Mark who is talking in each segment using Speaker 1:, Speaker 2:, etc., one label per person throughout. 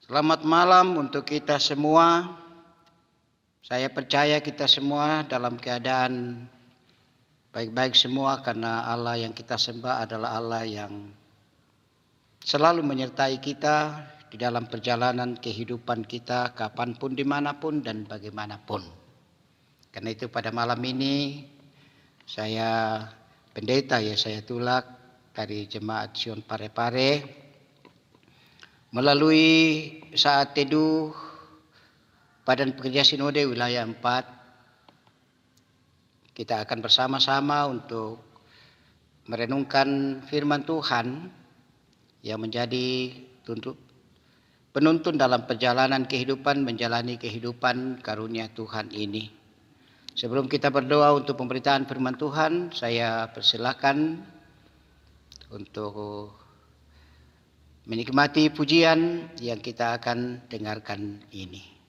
Speaker 1: Selamat malam untuk kita semua. Saya percaya kita semua dalam keadaan baik-baik semua karena Allah yang kita sembah adalah Allah yang selalu menyertai kita di dalam perjalanan kehidupan kita kapanpun, dimanapun, dan bagaimanapun. Karena itu pada malam ini saya pendeta Yesaya Tulak dari Jemaat Sion Parepare melalui saat teduh Badan Pekerja Sinode Wilayah 4, kita akan bersama-sama untuk merenungkan firman Tuhan yang menjadi penuntun dalam perjalanan kehidupan, menjalani kehidupan karunia Tuhan ini. Sebelum kita berdoa untuk pemberitaan firman Tuhan, saya persilakan untuk menikmati pujian yang kita akan dengarkan ini.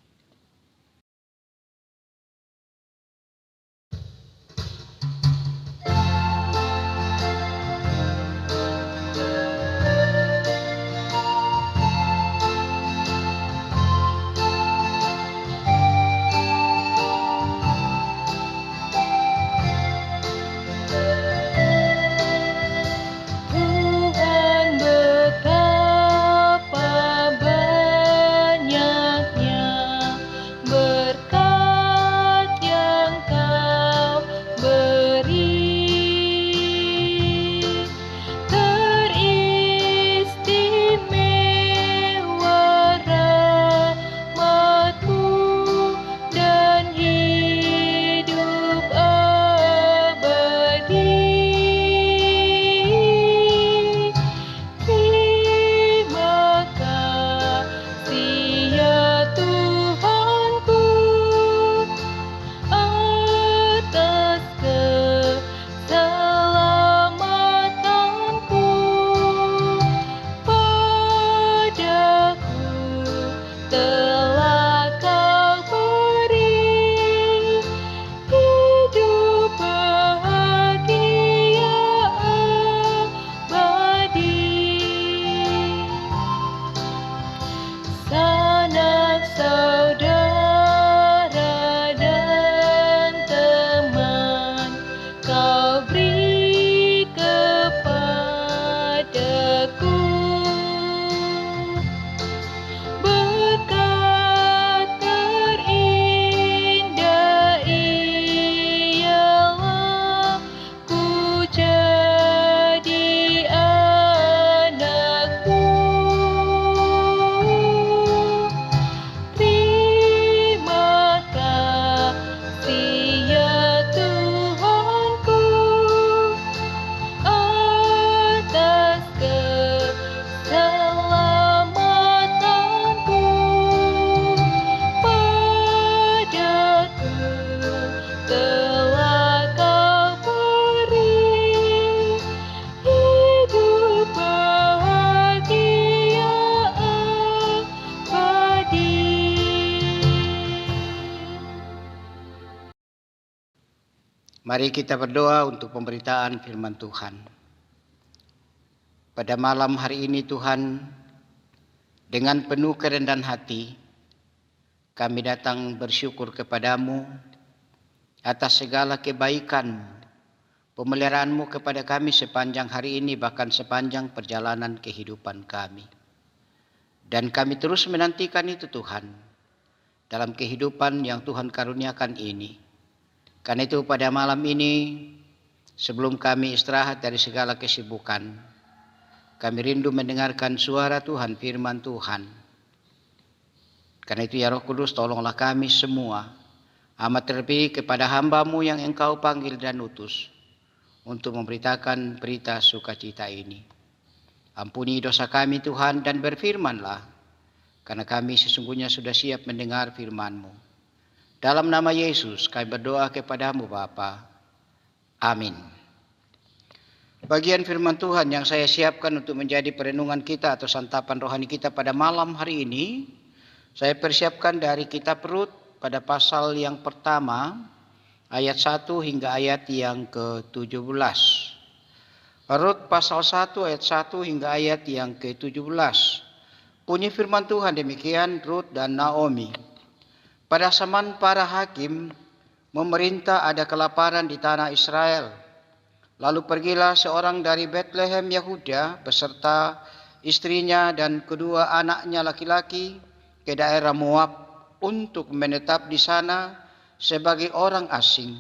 Speaker 1: Mari kita berdoa untuk pemberitaan firman Tuhan. Pada malam hari ini Tuhan, dengan penuh kerendahan hati, kami datang bersyukur kepadamu atas segala kebaikan-Mu, pemeliharaan-Mu kepada kami sepanjang hari ini, bahkan sepanjang perjalanan kehidupan kami. Dan kami terus menantikan itu Tuhan, dalam kehidupan yang Tuhan karuniakan ini. Karena itu pada malam ini, sebelum kami istirahat dari segala kesibukan, kami rindu mendengarkan suara Tuhan, firman Tuhan. Karena itu ya Roh Kudus, tolonglah kami semua, amat terlebih kepada hamba-Mu yang Engkau panggil dan utus, untuk memberitakan berita sukacita ini. Ampuni dosa kami Tuhan, dan berfirmanlah, karena kami sesungguhnya sudah siap mendengar firman-Mu. Dalam nama Yesus kami berdoa kepadamu Bapa. Amin. Bagian firman Tuhan yang saya siapkan untuk menjadi perenungan kita atau santapan rohani kita pada malam hari ini, saya persiapkan dari kitab Rut pada pasal yang pertama, ayat 1 hingga ayat yang ke-17. Rut pasal 1 ayat 1 hingga ayat yang ke-17. Bunyi firman Tuhan demikian, Rut dan Naomi. Pada zaman para hakim memerintah ada kelaparan di tanah Israel. Lalu pergilah seorang dari Bethlehem Yahuda beserta istrinya dan kedua anaknya laki-laki ke daerah Moab untuk menetap di sana sebagai orang asing.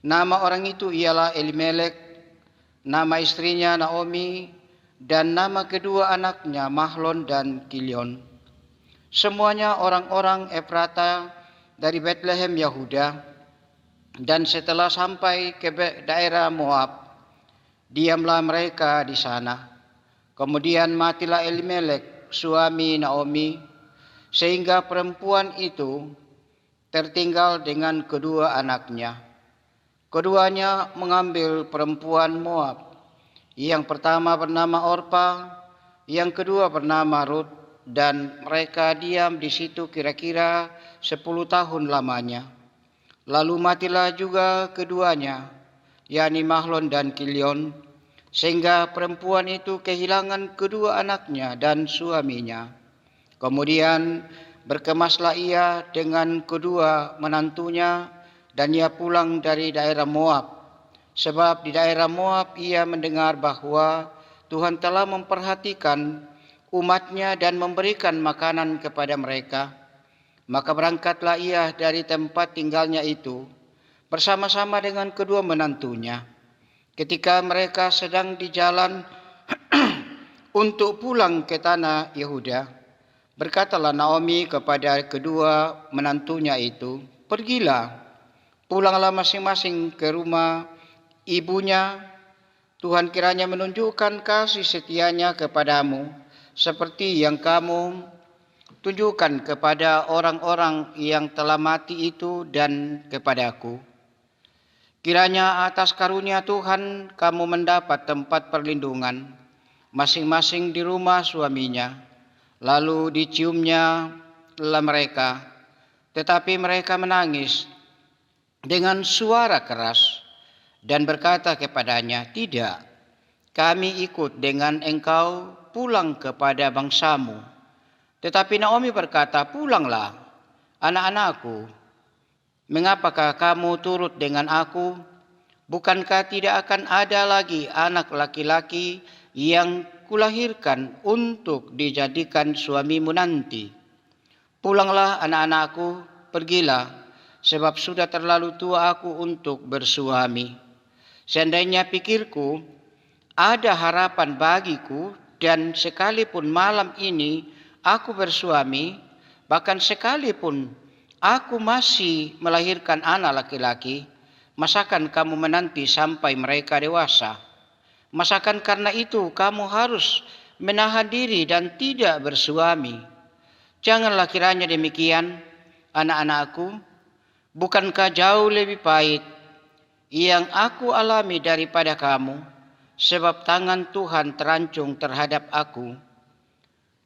Speaker 1: Nama orang itu ialah Elimelek, nama istrinya Naomi, dan nama kedua anaknya Mahlon dan Kilion. Semuanya orang-orang Efrata dari Bethlehem Yahuda. Dan setelah sampai ke daerah Moab, diamlah mereka di sana. Kemudian matilah Elimelek, suami Naomi, sehingga perempuan itu tertinggal dengan kedua anaknya. Keduanya mengambil perempuan Moab. Yang pertama bernama Orpa, yang kedua bernama Rut, dan mereka diam di situ kira-kira 10 tahun lamanya. Lalu matilah juga keduanya, yakni Mahlon dan Kilion, sehingga perempuan itu kehilangan kedua anaknya dan suaminya. Kemudian berkemaslah ia dengan kedua menantunya, dan ia pulang dari daerah Moab. Sebab di daerah Moab ia mendengar bahwa Tuhan telah memperhatikan umatnya dan memberikan makanan kepada mereka. Maka berangkatlah ia dari tempat tinggalnya itu bersama-sama dengan kedua menantunya. Ketika mereka sedang di jalan untuk pulang ke tanah Yehuda, berkatalah Naomi kepada kedua menantunya itu, "Pergilah, pulanglah masing-masing ke rumah ibunya. Tuhan kiranya menunjukkan kasih setianya kepadamu, seperti yang kamu tunjukkan kepada orang-orang yang telah mati itu dan kepadaku. Kiranya atas karunia Tuhan kamu mendapat tempat perlindungan masing-masing di rumah suaminya." Lalu diciumnya lah mereka, tetapi mereka menangis dengan suara keras dan berkata kepadanya, "Tidak, kami ikut dengan engkau pulang kepada bangsamu." Tetapi Naomi berkata, "Pulanglah, anak-anakku. Mengapakah kamu turut dengan aku? Bukankah tidak akan ada lagi anak laki-laki yang kulahirkan untuk dijadikan suamimu nanti? Pulanglah, anak-anakku, pergilah, sebab sudah terlalu tua aku untuk bersuami. Seandainya pikirku ada harapan bagiku, dan sekalipun malam ini aku bersuami, bahkan sekalipun aku masih melahirkan anak laki-laki, masakan kamu menanti sampai mereka dewasa? Masakan karena itu kamu harus menahan diri dan tidak bersuami? Janganlah kiranya demikian, anak-anakku. Bukankah jauh lebih pahit yang aku alami daripada kamu, sebab tangan Tuhan terancung terhadap aku."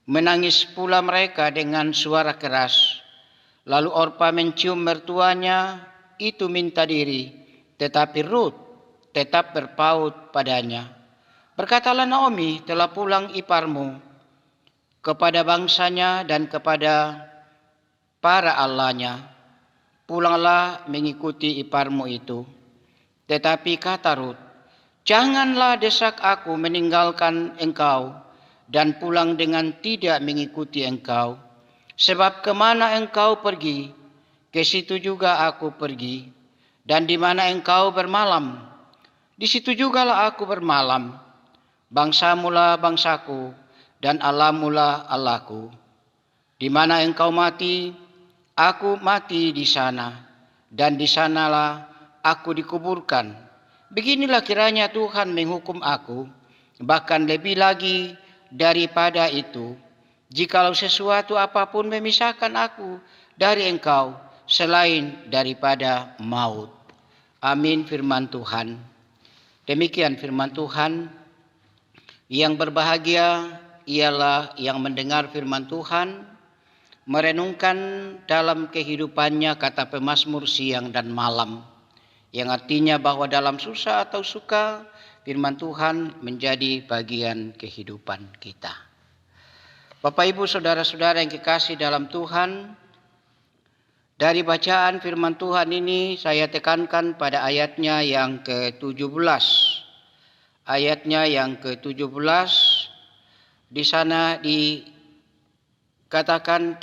Speaker 1: Menangis pula mereka dengan suara keras. Lalu Orpa mencium mertuanya itu minta diri, tetapi Rut tetap berpaut padanya. Berkatalah Naomi, "Telah pulang iparmu kepada bangsanya dan kepada para allahnya. Pulanglah mengikuti iparmu itu." Tetapi kata Rut, "Janganlah desak aku meninggalkan engkau dan pulang dengan tidak mengikuti engkau. Sebab kemana engkau pergi, ke situ juga aku pergi. Dan di mana engkau bermalam, di situ jugalah aku bermalam. Bangsamulah bangsaku, dan Allahmulah Allahku. Di mana engkau mati, aku mati di sana, dan di sanalah aku dikuburkan. Beginilah kiranya Tuhan menghukum aku, bahkan lebih lagi daripada itu, jikalau sesuatu apapun memisahkan aku dari engkau selain daripada maut." Amin, firman Tuhan. Demikian firman Tuhan. Yang berbahagia ialah yang mendengar firman Tuhan, merenungkan dalam kehidupannya, kata pemazmur, siang dan malam. Yang artinya bahwa dalam susah atau suka, firman Tuhan menjadi bagian kehidupan kita. Bapak Ibu saudara-saudara yang kekasih dalam Tuhan, dari bacaan firman Tuhan ini saya tekankan pada ayatnya yang ke-17. Ayatnya yang ke-17 di sana dikatakan,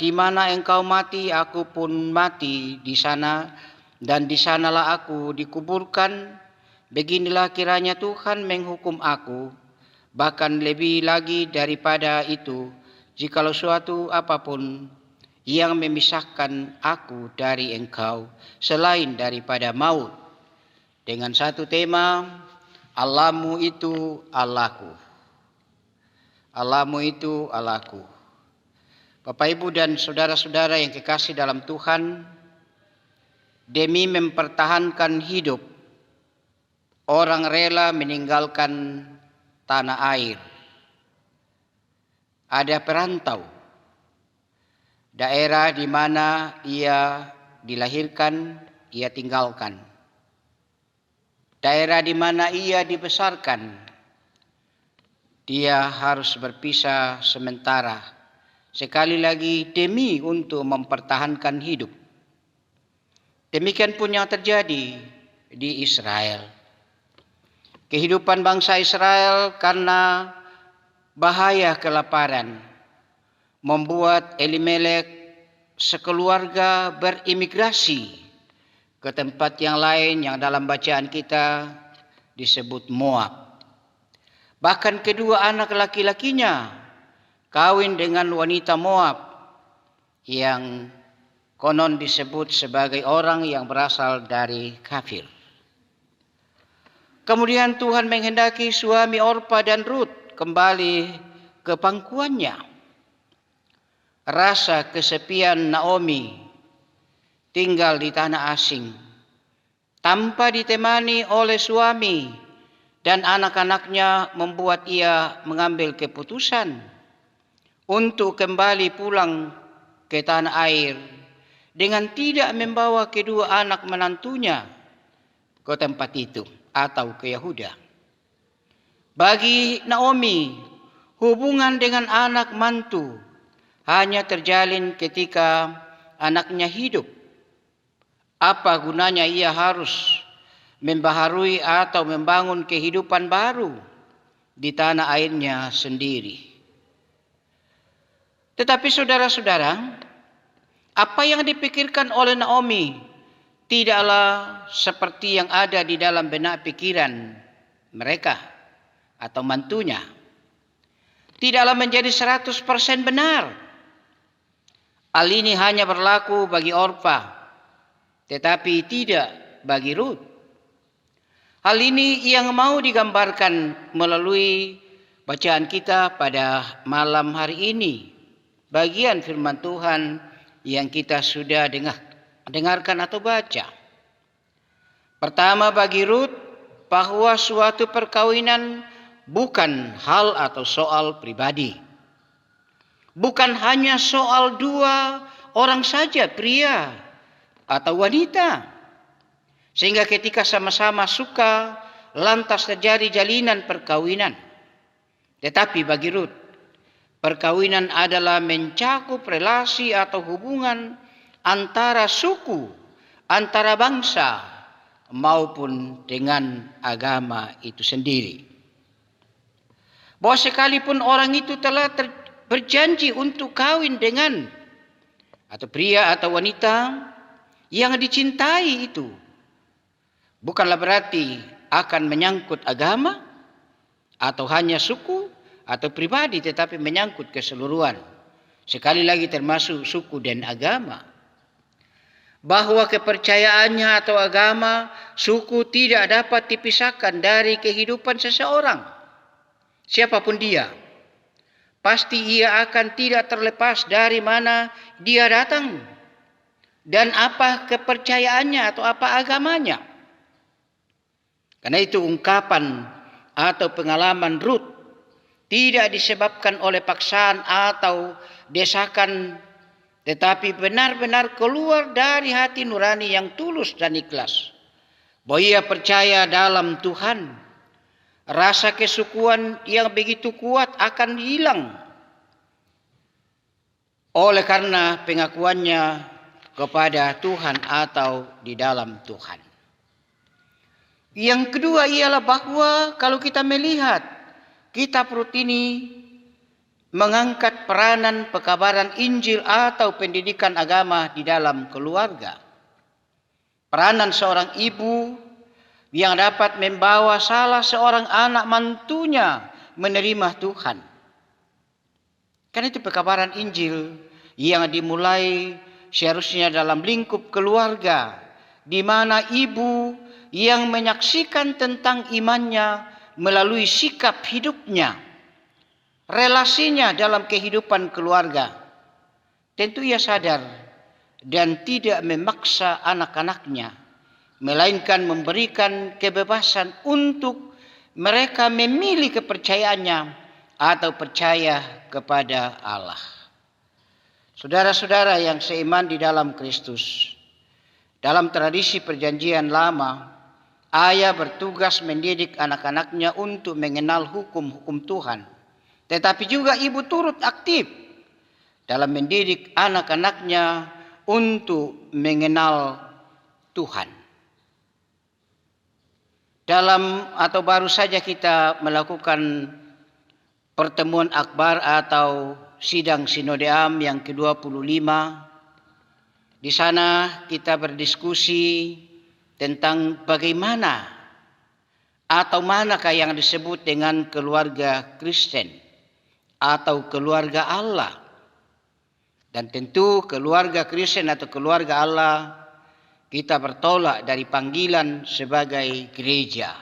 Speaker 1: di mana engkau mati, aku pun mati di sana, dan di sanalah aku dikuburkan. Beginilah kiranya Tuhan menghukum aku, bahkan lebih lagi daripada itu, jikalau suatu apapun yang memisahkan aku dari engkau selain daripada maut. Dengan satu tema, Allahmu itu Allahku. Allahmu itu Allahku. Bapak Ibu dan saudara-saudara yang kekasih dalam Tuhan, demi mempertahankan hidup, orang rela meninggalkan tanah air. Ada perantau, daerah di mana ia dilahirkan, ia tinggalkan. Daerah di mana ia dibesarkan, dia harus berpisah sementara. Sekali lagi demi untuk mempertahankan hidup. Demikian pun yang terjadi di Israel. Kehidupan bangsa Israel karena bahaya kelaparan membuat Elimelek sekeluarga berimigrasi ke tempat yang lain yang dalam bacaan kita disebut Moab. Bahkan kedua anak laki-lakinya kawin dengan wanita Moab yang konon disebut sebagai orang yang berasal dari kafir. Kemudian Tuhan menghendaki suami Orpa dan Rut kembali ke pangkuannya. Rasa kesepian Naomi tinggal di tanah asing tanpa ditemani oleh suami dan anak-anaknya membuat ia mengambil keputusan untuk kembali pulang ke tanah air dengan tidak membawa kedua anak menantunya ke tempat itu atau ke Yehuda. Bagi Naomi, hubungan dengan anak mantu hanya terjalin ketika anaknya hidup. Apa gunanya ia harus membaharui atau membangun kehidupan baru di tanah airnya sendiri? Tetapi saudara-saudara, apa yang dipikirkan oleh Naomi tidaklah seperti yang ada di dalam benak pikiran mereka atau mantunya. Tidaklah menjadi 100% benar. Hal ini hanya berlaku bagi Orpa, tetapi tidak bagi Rut. Hal ini yang mau digambarkan melalui bacaan kita pada malam hari ini. Bagian firman Tuhan yang kita sudah dengarkan atau baca. Pertama, bagi Rut, bahwa suatu perkawinan bukan hal atau soal pribadi. Bukan hanya soal dua orang saja, pria atau wanita. Sehingga ketika sama-sama suka, lantas terjadi jalinan perkawinan. Tetapi bagi Rut, perkawinan adalah mencakup relasi atau hubungan antara suku, antara bangsa, maupun dengan agama itu sendiri. Bahwa sekalipun orang itu telah berjanji untuk kawin dengan atau pria atau wanita yang dicintai itu, bukanlah berarti akan menyangkut agama atau hanya suku atau pribadi, tetapi menyangkut keseluruhan. Sekali lagi termasuk suku dan agama. Bahwa kepercayaannya atau agama, suku tidak dapat dipisahkan dari kehidupan seseorang. Siapapun dia, pasti ia akan tidak terlepas dari mana dia datang dan apa kepercayaannya atau apa agamanya. Karena itu ungkapan atau pengalaman Rut tidak disebabkan oleh paksaan atau desakan, tetapi benar-benar keluar dari hati nurani yang tulus dan ikhlas. Bahwa ia percaya dalam Tuhan. Rasa kesukuan yang begitu kuat akan hilang oleh karena pengakuannya kepada Tuhan atau di dalam Tuhan. Yang kedua ialah bahwa kalau kita melihat kitab Rut ini mengangkat peranan pekabaran Injil atau pendidikan agama di dalam keluarga. Peranan seorang ibu yang dapat membawa salah seorang anak mantunya menerima Tuhan. Karena itu pekabaran Injil yang dimulai seharusnya dalam lingkup keluarga, di mana ibu yang menyaksikan tentang imannya melalui sikap hidupnya, relasinya dalam kehidupan keluarga. Tentu ia sadar dan tidak memaksa anak-anaknya, melainkan memberikan kebebasan untuk mereka memilih kepercayaannya atau percaya kepada Allah. Saudara-saudara yang seiman di dalam Kristus, dalam tradisi perjanjian lama, ayah bertugas mendidik anak-anaknya untuk mengenal hukum-hukum Tuhan. Tetapi juga ibu turut aktif dalam mendidik anak-anaknya untuk mengenal Tuhan. Baru saja kita melakukan pertemuan akbar atau sidang Sinode-Am yang ke-25. Di sana kita berdiskusi tentang bagaimana atau manakah yang disebut dengan keluarga Kristen atau keluarga Allah. Dan tentu keluarga Kristen atau keluarga Allah kita bertolak dari panggilan sebagai gereja.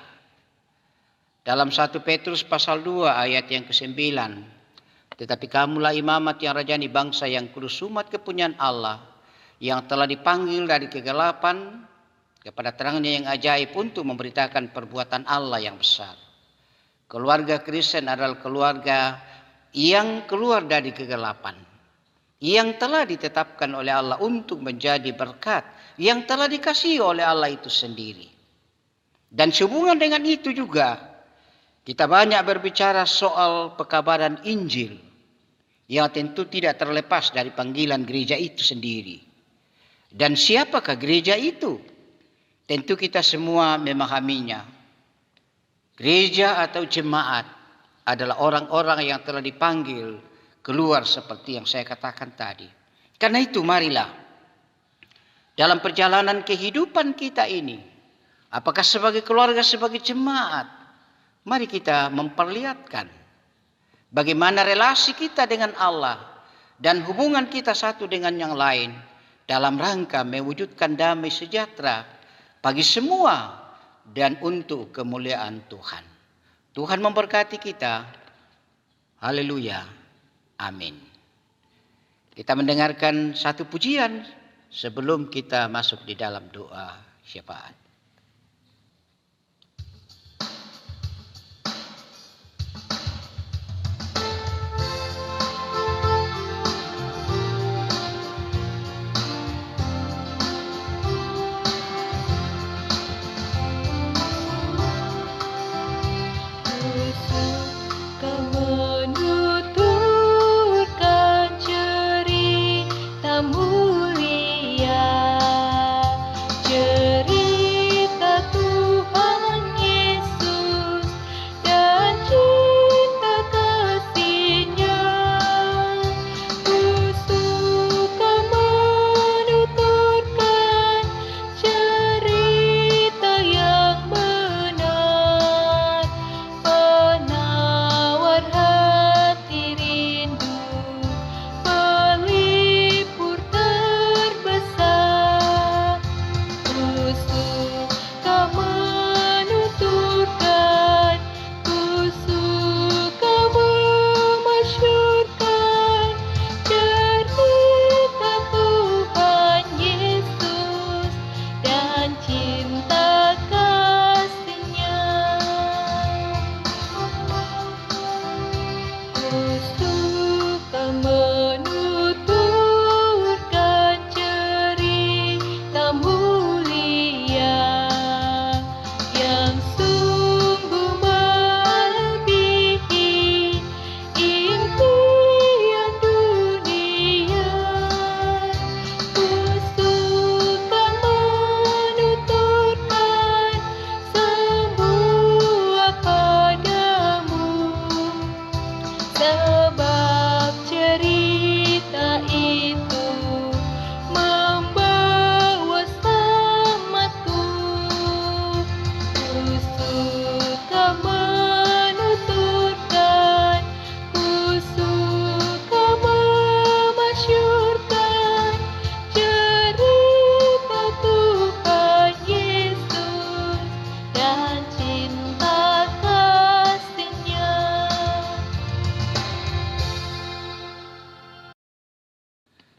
Speaker 1: Dalam 1 Petrus pasal 2 ayat yang ke-9. Tetapi kamulah imamat yang rajani bangsa yang kudus umat kepunyaan Allah, yang telah dipanggil dari kegelapan kepada terangnya yang ajaib untuk memberitakan perbuatan Allah yang besar. Keluarga Kristen adalah keluarga yang keluar dari kegelapan, yang telah ditetapkan oleh Allah untuk menjadi berkat, yang telah dikasihi oleh Allah itu sendiri. Dan sehubungan dengan itu juga, kita banyak berbicara soal pekabaran Injil, yang tentu tidak terlepas dari panggilan gereja itu sendiri. Dan siapakah gereja itu? Tentu kita semua memahaminya. Gereja atau jemaat adalah orang-orang yang telah dipanggil keluar seperti yang saya katakan tadi. Karena itu marilah dalam perjalanan kehidupan kita ini, apakah sebagai keluarga, sebagai jemaat, mari kita memperlihatkan bagaimana relasi kita dengan Allah dan hubungan kita satu dengan yang lain dalam rangka mewujudkan damai sejahtera bagi semua dan untuk kemuliaan Tuhan. Tuhan memberkati kita. Haleluya. Amin. Kita mendengarkan satu pujian sebelum kita masuk di dalam doa syafaat.
Speaker 2: Mulia, cerita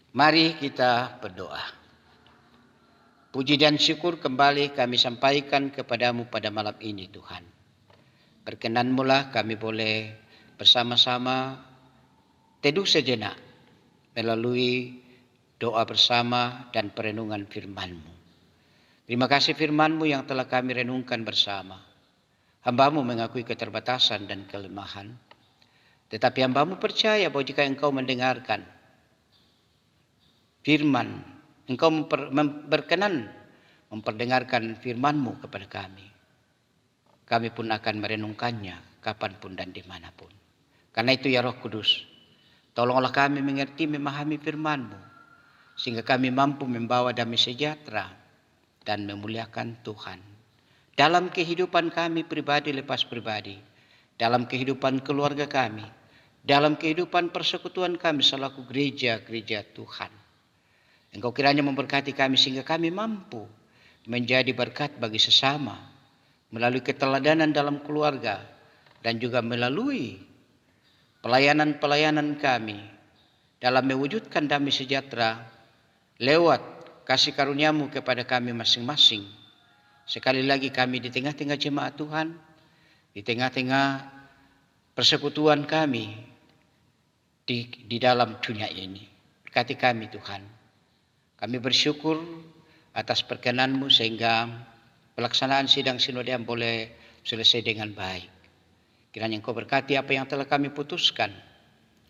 Speaker 1: Mari kita berdoa. Puji dan syukur kembali kami sampaikan kepadamu pada malam ini Tuhan. Berkenan-Mulah kami boleh bersama-sama teduh sejenak melalui doa bersama dan perenungan firman-Mu. Terima kasih firman-Mu yang telah kami renungkan bersama. Hamba-Mu mengakui keterbatasan dan kelemahan. Tetapi hamba-Mu percaya bahwa jika Engkau mendengarkan firman, Engkau berkenan memperdengarkan firman-Mu kepada kami. Kami pun akan merenungkannya kapanpun dan dimanapun. Karena itu ya Roh Kudus, tolonglah kami mengerti memahami firman-Mu, sehingga kami mampu membawa damai sejahtera dan memuliakan Tuhan. Dalam kehidupan kami pribadi lepas pribadi, dalam kehidupan keluarga kami, dalam kehidupan persekutuan kami selaku gereja-gereja Tuhan. Engkau kiranya memberkati kami sehingga kami mampu menjadi berkat bagi sesama melalui keteladanan dalam keluarga dan juga melalui pelayanan-pelayanan kami dalam mewujudkan damai sejahtera lewat kasih karunia-Mu kepada kami masing-masing. Sekali lagi kami di tengah-tengah jemaat Tuhan, di tengah-tengah persekutuan kami di dalam dunia ini. Berkati kami Tuhan. Kami bersyukur atas perkenan-Mu sehingga pelaksanaan sidang sinode boleh selesai dengan baik. Kiranya Engkau berkati apa yang telah kami putuskan,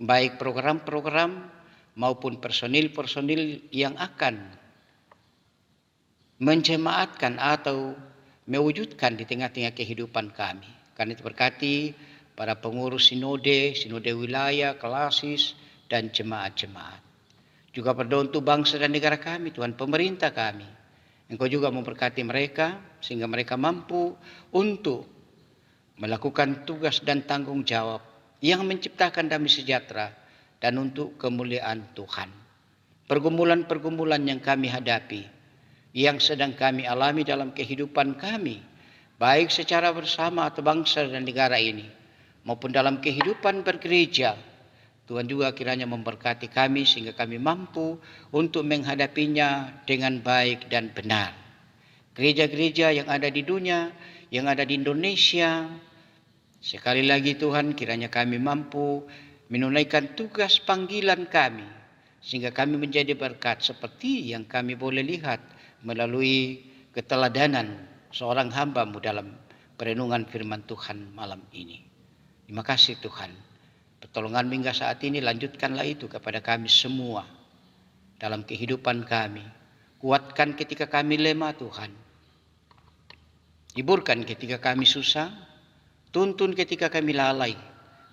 Speaker 1: baik program-program maupun personil-personil yang akan menjemaatkan atau mewujudkan di tengah-tengah kehidupan kami. Karena itu berkati para pengurus sinode wilayah, klasis, dan jemaat-jemaat. Juga berdoa untuk bangsa dan negara kami, Tuhan, pemerintah kami. Engkau juga memberkati mereka sehingga mereka mampu untuk melakukan tugas dan tanggung jawab yang menciptakan damai sejahtera dan untuk kemuliaan Tuhan. Pergumulan-pergumulan yang kami hadapi, yang sedang kami alami dalam kehidupan kami, baik secara bersama atau bangsa dan negara ini, maupun dalam kehidupan bergereja, Tuhan juga kiranya memberkati kami sehingga kami mampu untuk menghadapinya dengan baik dan benar. Gereja-gereja yang ada di dunia, yang ada di Indonesia, sekali lagi Tuhan kiranya kami mampu menunaikan tugas panggilan kami, sehingga kami menjadi berkat seperti yang kami boleh lihat melalui keteladanan seorang hamba-Mu dalam perenungan firman Tuhan malam ini. Terima kasih Tuhan. Pertolongan hingga saat ini lanjutkanlah itu kepada kami semua dalam kehidupan kami. Kuatkan ketika kami lemah Tuhan. Hiburkan ketika kami susah. Tuntun ketika kami lalai.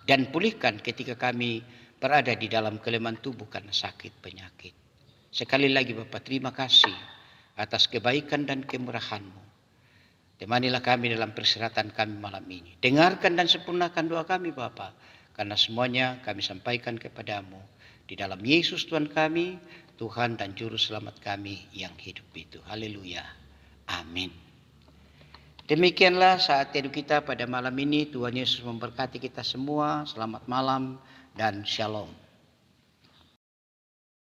Speaker 1: Dan pulihkan ketika kami berada di dalam kelemahan tubuh karena sakit penyakit. Sekali lagi Bapa, terima kasih atas kebaikan dan kemurahan-Mu. Temanilah kami dalam perseratan kami malam ini. Dengarkan dan sempurnakan doa kami Bapa. Karena semuanya kami sampaikan kepadamu. Di dalam Yesus Tuhan kami, Tuhan dan Juru Selamat kami yang hidup itu. Haleluya. Amin. Demikianlah saat teduh kita pada malam ini. Tuhan Yesus memberkati kita semua. Selamat malam dan shalom.